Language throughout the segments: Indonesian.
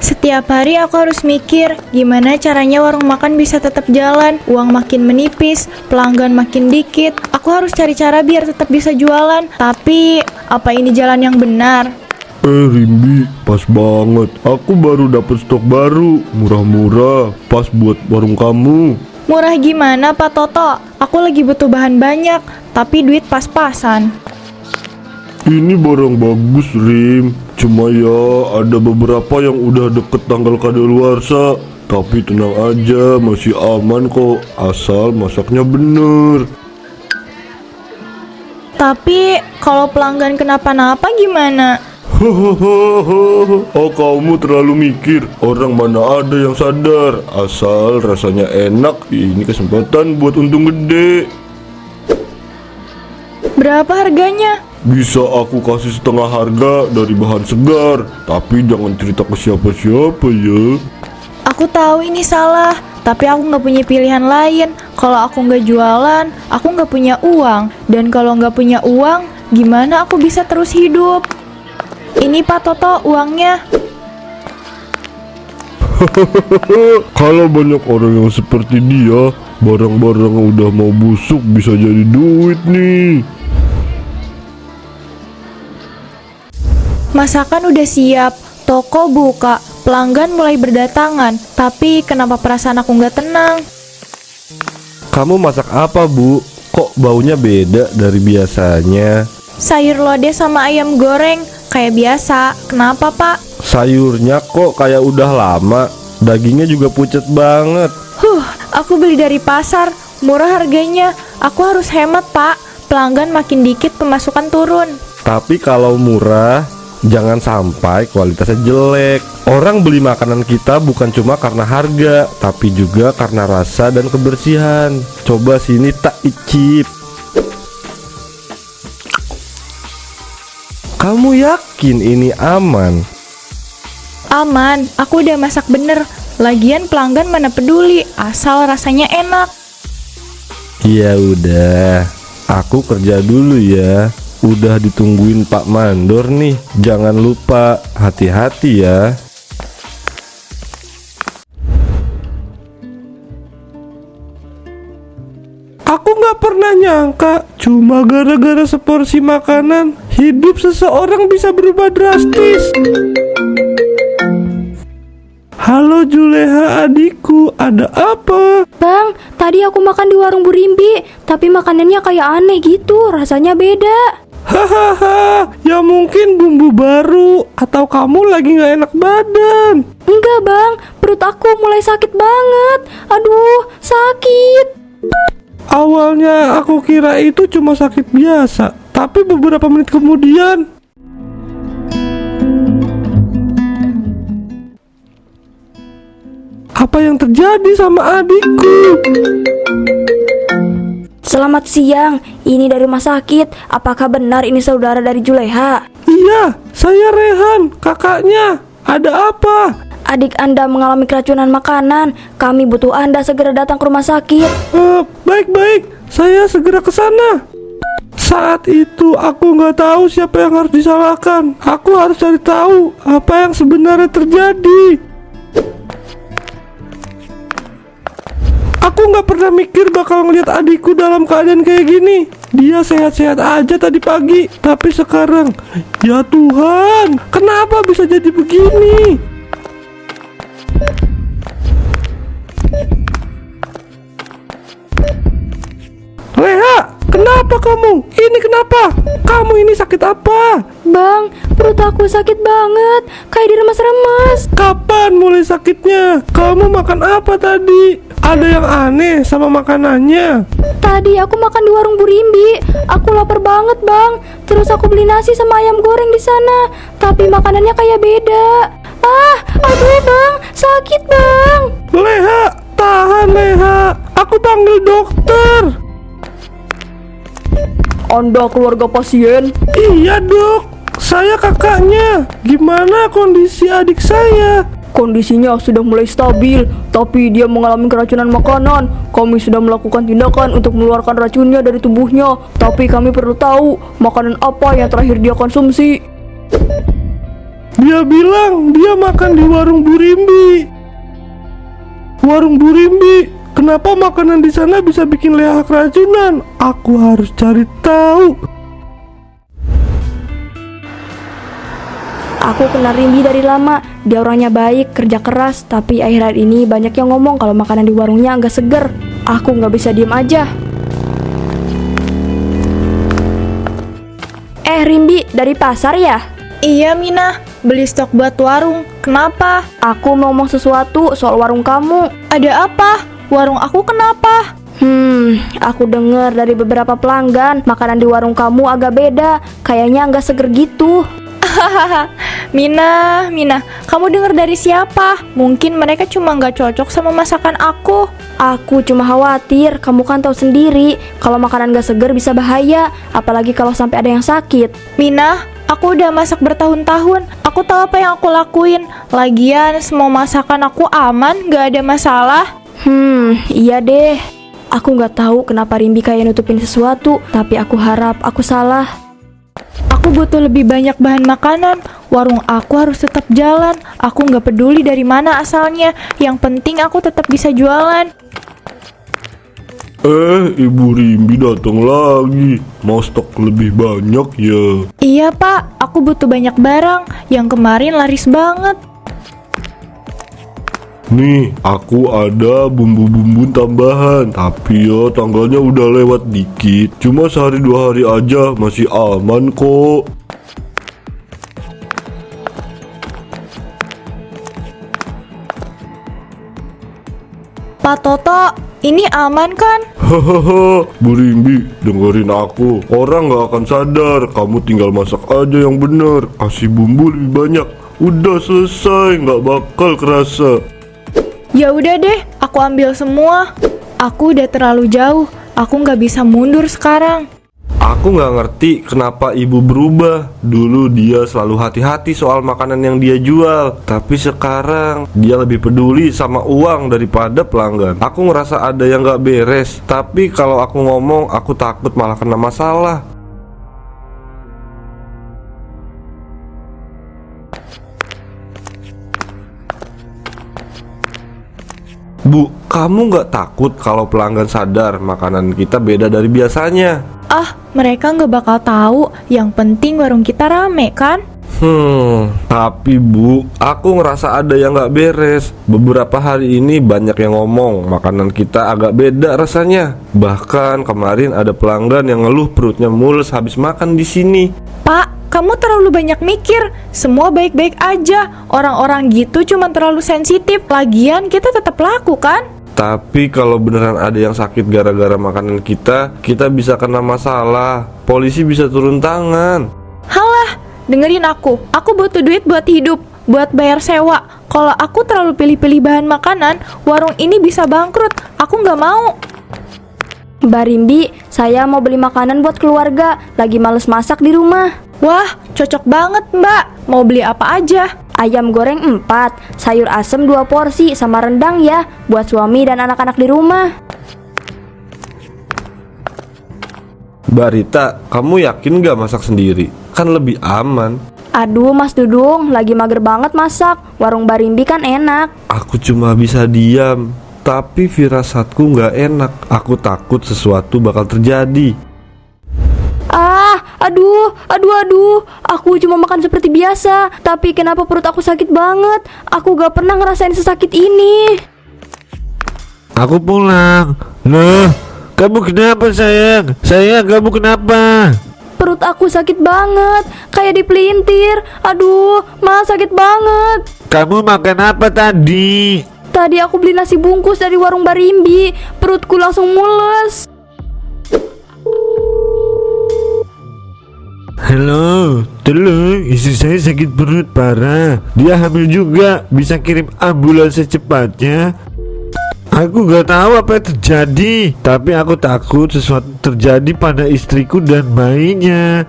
Setiap hari aku harus mikir gimana caranya warung makan bisa tetap jalan, uang makin menipis, pelanggan makin dikit. Aku harus cari cara biar tetap bisa jualan. Tapi, apa ini jalan yang benar? Rimbi, pas banget. Aku baru dapet stok baru, murah-murah, pas buat warung kamu. Murah gimana Pak Toto? Aku lagi butuh bahan banyak, tapi duit pas-pasan. Ini barang bagus, Rim. Cuma ya, ada beberapa yang udah deket tanggal kadaluarsa. Tapi tenang aja, masih aman kok, asal masaknya bener. Tapi, kalau pelanggan kenapa-napa gimana? Oh, kamu terlalu mikir. Orang mana ada yang sadar. Asal rasanya enak, ini kesempatan buat untung gede. Berapa harganya? Bisa aku kasih setengah harga dari bahan segar. Tapi jangan cerita ke siapa-siapa ya. Aku tahu ini salah, tapi aku nggak punya pilihan lain. Kalau aku nggak jualan, aku nggak punya uang. Dan kalau nggak punya uang, gimana aku bisa terus hidup? Ini Pak Toto uangnya. Kalau banyak orang yang seperti dia, barang-barang udah mau busuk bisa jadi duit nih. Masakan udah siap, toko buka, pelanggan mulai berdatangan. Tapi kenapa perasaan aku nggak tenang? Kamu masak apa, Bu? Kok baunya beda dari biasanya? Sayur lodeh sama ayam goreng, kayak biasa. Kenapa Pak? Sayurnya kok kayak udah lama. Dagingnya juga pucet banget. Aku beli dari pasar, murah harganya. Aku harus hemat Pak, pelanggan makin dikit pemasukan turun. Tapi kalau murah, jangan sampai kualitasnya jelek. Orang beli makanan kita bukan cuma karena harga, tapi juga karena rasa dan kebersihan. Coba sini tak icip. Kamu yakin ini aman? Aman, aku udah masak bener. Lagian pelanggan mana peduli, asal rasanya enak. Ya udah, aku kerja dulu ya. Udah ditungguin Pak Mandor nih. Jangan lupa, hati-hati ya. Aku gak pernah nyangka, cuma gara-gara seporsi makanan, hidup seseorang bisa berubah drastis. Halo Juleha adikku, ada apa? Bang, tadi aku makan di warung Bu Rimbi, tapi makanannya kayak aneh gitu, rasanya beda. Hahaha, ya mungkin bumbu baru, atau kamu lagi gak enak badan. Enggak bang, perut aku mulai sakit banget. Aduh, sakit. Awalnya aku kira itu cuma sakit biasa, tapi beberapa menit kemudian apa yang terjadi sama adikku? Selamat siang, ini dari rumah sakit. Apakah benar ini saudara dari Juleha? Iya, saya Rehan, kakaknya. Ada apa? Adik Anda mengalami keracunan makanan. Kami butuh Anda segera datang ke rumah sakit. Baik-baik, saya segera ke sana. Saat itu aku nggak tahu siapa yang harus disalahkan. Aku harus cari tahu apa yang sebenarnya terjadi. Aku nggak pernah mikir bakal ngeliat adikku dalam keadaan kayak gini. Dia sehat-sehat aja tadi pagi, tapi sekarang, ya Tuhan, kenapa bisa jadi begini? Leha, kenapa kamu? Ini kenapa? Kamu ini sakit apa? Bang, perut aku sakit banget, kayak diremas-remas. Kapan mulai sakitnya? Kamu makan apa tadi? Ada yang aneh sama makanannya? Tadi aku makan di warung Bu Rimbi. Aku lapar banget bang. Terus aku beli nasi sama ayam goreng di sana. Tapi makanannya kayak beda. Aduh bang, sakit bang. Leha, tahan Leha. Aku panggil dokter. Anda keluarga pasien? Iya dok, saya kakaknya. Gimana kondisi adik saya? Kondisinya sudah mulai stabil, tapi dia mengalami keracunan makanan. Kami sudah melakukan tindakan untuk mengeluarkan racunnya dari tubuhnya, tapi kami perlu tahu makanan apa yang terakhir dia konsumsi. Dia bilang dia makan di warung Burimbi. Warung Burimbi, kenapa makanan di sana bisa bikin Leha keracunan? Aku harus cari tahu. Aku kenal Rimbi dari lama. Dia orangnya baik, kerja keras. Tapi akhir-akhir ini banyak yang ngomong kalau makanan di warungnya agak seger. Aku nggak bisa diem aja. Rimbi, dari pasar ya? Iya Mina, beli stok buat warung. Kenapa? Aku mau ngomong sesuatu soal warung kamu. Ada apa? Warung aku kenapa? Aku dengar dari beberapa pelanggan makanan di warung kamu agak beda. Kayaknya nggak seger gitu. Mina, kamu dengar dari siapa? Mungkin mereka cuma nggak cocok sama masakan aku. Aku cuma khawatir, kamu kan tahu sendiri kalau makanan gak seger bisa bahaya, apalagi kalau sampai ada yang sakit. Mina, aku udah masak bertahun-tahun. Aku tahu apa yang aku lakuin. Lagian semua masakan aku aman, gak ada masalah. Iya deh. Aku gak tahu kenapa Rimbi kayak nutupin sesuatu, tapi aku harap aku salah. Aku butuh lebih banyak bahan makanan. Warung aku harus tetap jalan. Aku nggak peduli dari mana asalnya. Yang penting aku tetap bisa jualan. Ibu Rimbi datang lagi. Mau stok lebih banyak ya? Iya Pak, aku butuh banyak barang. Yang kemarin laris banget. Nih, aku ada bumbu-bumbu tambahan. Tapi ya tanggalnya udah lewat dikit. Cuma sehari 2 hari aja, masih aman kok. Pak Toto, ini aman kan? Hahaha, Bu Rimbi, dengerin aku. Orang gak akan sadar. Kamu tinggal masak aja yang bener. Kasih bumbu lebih banyak. Udah selesai, gak bakal kerasa. Ya udah deh, aku ambil semua. Aku udah terlalu jauh. Aku nggak bisa mundur sekarang. Aku nggak ngerti kenapa ibu berubah. Dulu dia selalu hati-hati soal makanan yang dia jual, tapi sekarang dia lebih peduli sama uang daripada pelanggan. Aku ngerasa ada yang nggak beres, tapi kalau aku ngomong aku takut malah kena masalah. Bu, kamu nggak takut kalau pelanggan sadar makanan kita beda dari biasanya? Ah, mereka nggak bakal tahu. Yang penting warung kita rame kan? Tapi Bu, aku ngerasa ada yang nggak beres. Beberapa hari ini banyak yang ngomong makanan kita agak beda rasanya. Bahkan kemarin ada pelanggan yang ngeluh perutnya mules habis makan di sini. Pak, kamu terlalu banyak mikir. Semua baik-baik aja. Orang-orang gitu cuma terlalu sensitif. Lagian kita tetap laku kan? Tapi kalau beneran ada yang sakit gara-gara makanan kita bisa kena masalah. Polisi bisa turun tangan. Halah, dengerin aku. Aku butuh duit buat hidup, buat bayar sewa. Kalau aku terlalu pilih-pilih bahan makanan, warung ini bisa bangkrut. Aku nggak mau. Mbak Rimbi, saya mau beli makanan buat keluarga. Lagi males masak di rumah. Wah, cocok banget Mbak. Mau beli apa aja? Ayam goreng 4, sayur asem 2 porsi, sama rendang ya, buat suami dan anak-anak di rumah. Mbak Rita, kamu yakin gak masak sendiri? Kan lebih aman. Aduh Mas Dudung, lagi mager banget masak. Warung Mbak Rimbi kan enak. Aku cuma bisa diam, tapi firasatku gak enak. Aku takut sesuatu bakal terjadi. Aduh, aku cuma makan seperti biasa. Tapi kenapa perut aku sakit banget? Aku gak pernah ngerasain sesakit ini. Aku pulang. Loh, kamu kenapa sayang? Sayang, kamu kenapa? Perut aku sakit banget, kayak dipelintir. Aduh, Mas sakit banget. Kamu makan apa tadi? Tadi aku beli nasi bungkus dari warung Mbak Rimbi. Perutku langsung mules. Halo, tolong, istri saya sakit perut parah. Dia hamil juga, bisa kirim ambulans secepatnya. Aku gak tahu apa yang terjadi, tapi aku takut sesuatu terjadi pada istriku dan bayinya.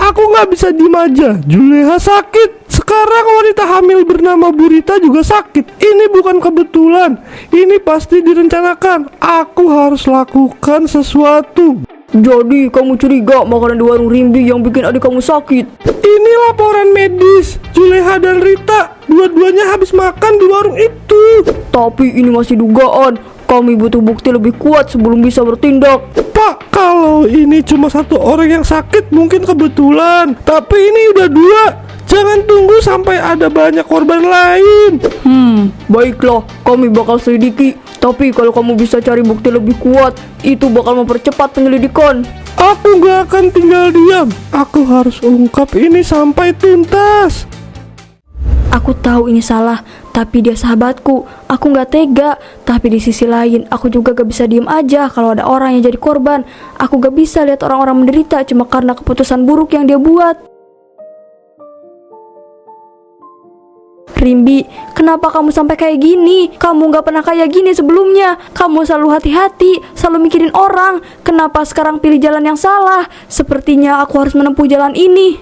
Aku gak bisa diem aja. Juleha sakit. Sekarang wanita hamil bernama Burita juga sakit. Ini bukan kebetulan. Ini pasti direncanakan. Aku harus lakukan sesuatu. Jadi kamu curiga makanan di warung Rimbi yang bikin adik kamu sakit? Ini laporan medis. Juleha dan Rita dua-duanya habis makan di warung itu. Tapi ini masih dugaan. Kami butuh bukti lebih kuat sebelum bisa bertindak. Pak, kalau ini cuma satu orang yang sakit mungkin kebetulan. Tapi ini udah dua. Jangan tunggu sampai ada banyak korban lain. Baiklah, kami bakal selidiki. Tapi kalau kamu bisa cari bukti lebih kuat, itu bakal mempercepat penyelidikan. Aku gak akan tinggal diam. Aku harus ungkap ini sampai tuntas. Aku tahu ini salah, tapi dia sahabatku. Aku gak tega. Tapi di sisi lain, aku juga gak bisa diem aja kalau ada orang yang jadi korban. Aku gak bisa lihat orang-orang menderita cuma karena keputusan buruk yang dia buat. Rimbi, kenapa kamu sampai kayak gini? Kamu gak pernah kayak gini sebelumnya. Kamu selalu hati-hati, selalu mikirin orang. Kenapa sekarang pilih jalan yang salah? Sepertinya aku harus menempuh jalan ini.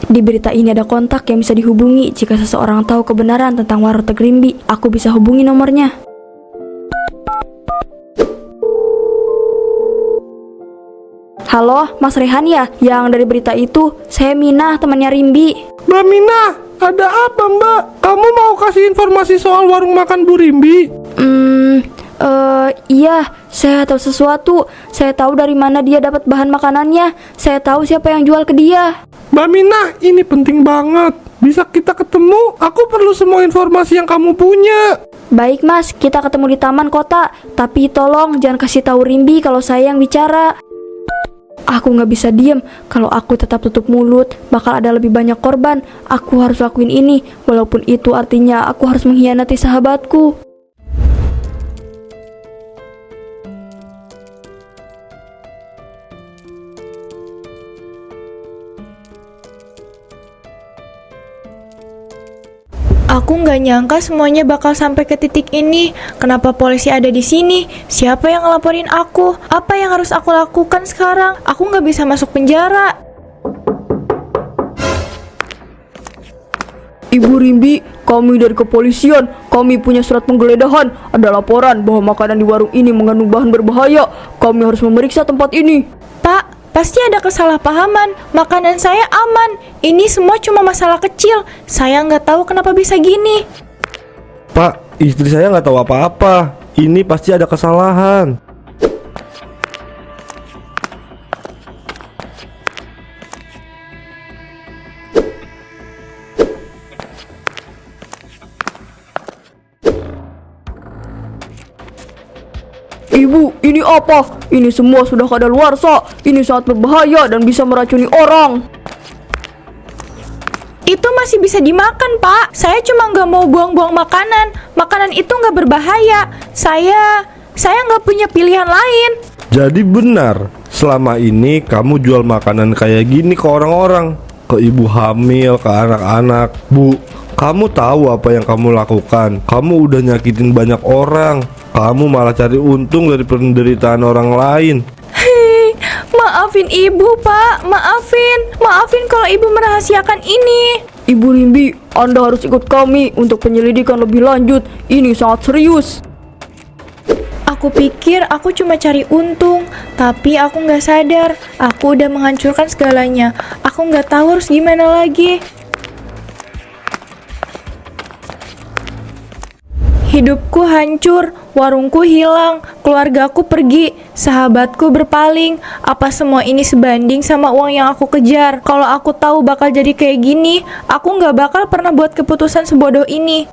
Di berita ini ada kontak yang bisa dihubungi jika seseorang tahu kebenaran tentang warteg Rimbi. Aku bisa hubungi nomornya. Halo, Mas Rehan ya? Yang dari berita itu, saya Minah, temannya Rimbi. Mbak Mina, ada apa Mbak? Kamu mau kasih informasi soal warung makan Bu Rimbi? Iya, saya tahu sesuatu. Saya tahu dari mana dia dapat bahan makanannya. Saya tahu siapa yang jual ke dia. Mbak Mina, ini penting banget. Bisa kita ketemu? Aku perlu semua informasi yang kamu punya. Baik Mas, kita ketemu di taman kota. Tapi tolong jangan kasih tahu Rimbi kalau saya yang bicara. Aku gak bisa diem. Kalau aku tetap tutup mulut, bakal ada lebih banyak korban. Aku harus lakuin ini, walaupun itu artinya aku harus mengkhianati sahabatku. Aku nggak nyangka semuanya bakal sampai ke titik ini. Kenapa polisi ada di sini? Siapa yang ngelaporin aku? Apa yang harus aku lakukan sekarang? Aku nggak bisa masuk penjara. Ibu Rimbi, kami dari kepolisian. Kami punya surat penggeledahan. Ada laporan bahwa makanan di warung ini mengandung bahan berbahaya. Kami harus memeriksa tempat ini. Pak, pasti ada kesalahpahaman. Makanan saya aman. Ini semua cuma masalah kecil. Saya nggak tahu kenapa bisa gini. Pak, istri saya nggak tahu apa-apa. Ini pasti ada kesalahan. Ibu, ini apa? Ini semua sudah kadaluarsa. Ini sangat berbahaya dan bisa meracuni orang. Itu masih bisa dimakan, Pak. Saya cuma nggak mau buang-buang makanan. Makanan itu nggak berbahaya. Saya nggak punya pilihan lain. Jadi benar, selama ini kamu jual makanan kayak gini ke orang-orang, ke ibu hamil, ke anak-anak. Bu, kamu tahu apa yang kamu lakukan? Kamu udah nyakitin banyak orang. Kamu malah cari untung dari penderitaan orang lain. Maafin ibu, Pak. Maafin kalau ibu merahasiakan ini. Ibu Rimbi, Anda harus ikut kami untuk penyelidikan lebih lanjut. Ini sangat serius. Aku pikir aku cuma cari untung, tapi aku nggak sadar. Aku udah menghancurkan segalanya. Aku nggak tahu harus gimana lagi. Hidupku hancur, warungku hilang, keluargaku pergi, sahabatku berpaling. Apa semua ini sebanding sama uang yang aku kejar? Kalau aku tahu bakal jadi kayak gini, aku nggak bakal pernah buat keputusan sebodoh ini.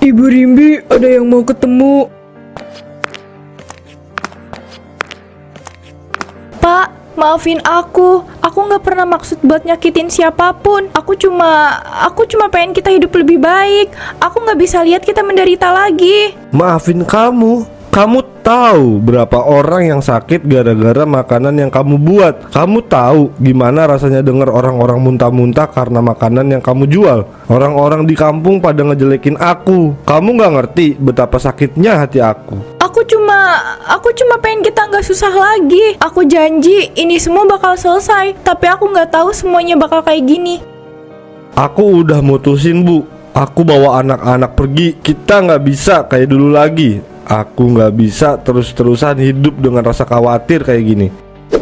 Ibu Rimbi, ada yang mau ketemu. Pak, maafin aku. Aku nggak pernah maksud buat nyakitin siapapun. Aku cuma pengen kita hidup lebih baik. Aku nggak bisa lihat kita menderita lagi. Maafin kamu. Kamu tahu berapa orang yang sakit gara-gara makanan yang kamu buat. Kamu tahu gimana rasanya dengar orang-orang muntah-muntah karena makanan yang kamu jual. Orang-orang di kampung pada ngejelekin aku. Kamu nggak ngerti betapa sakitnya hati aku. Aku cuma pengen kita nggak susah lagi. Aku janji ini semua bakal selesai. Tapi aku nggak tahu semuanya bakal kayak gini. Aku udah mutusin, Bu. Aku bawa anak-anak pergi. Kita nggak bisa kayak dulu lagi. Aku nggak bisa terus-terusan hidup dengan rasa khawatir kayak gini.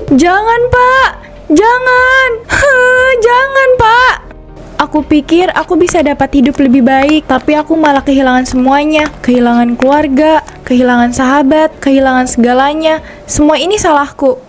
Jangan, Pak. Jangan. Jangan, Pak. Aku pikir aku bisa dapat hidup lebih baik, tapi aku malah kehilangan semuanya. Kehilangan keluarga, kehilangan sahabat, kehilangan segalanya. Semua ini salahku.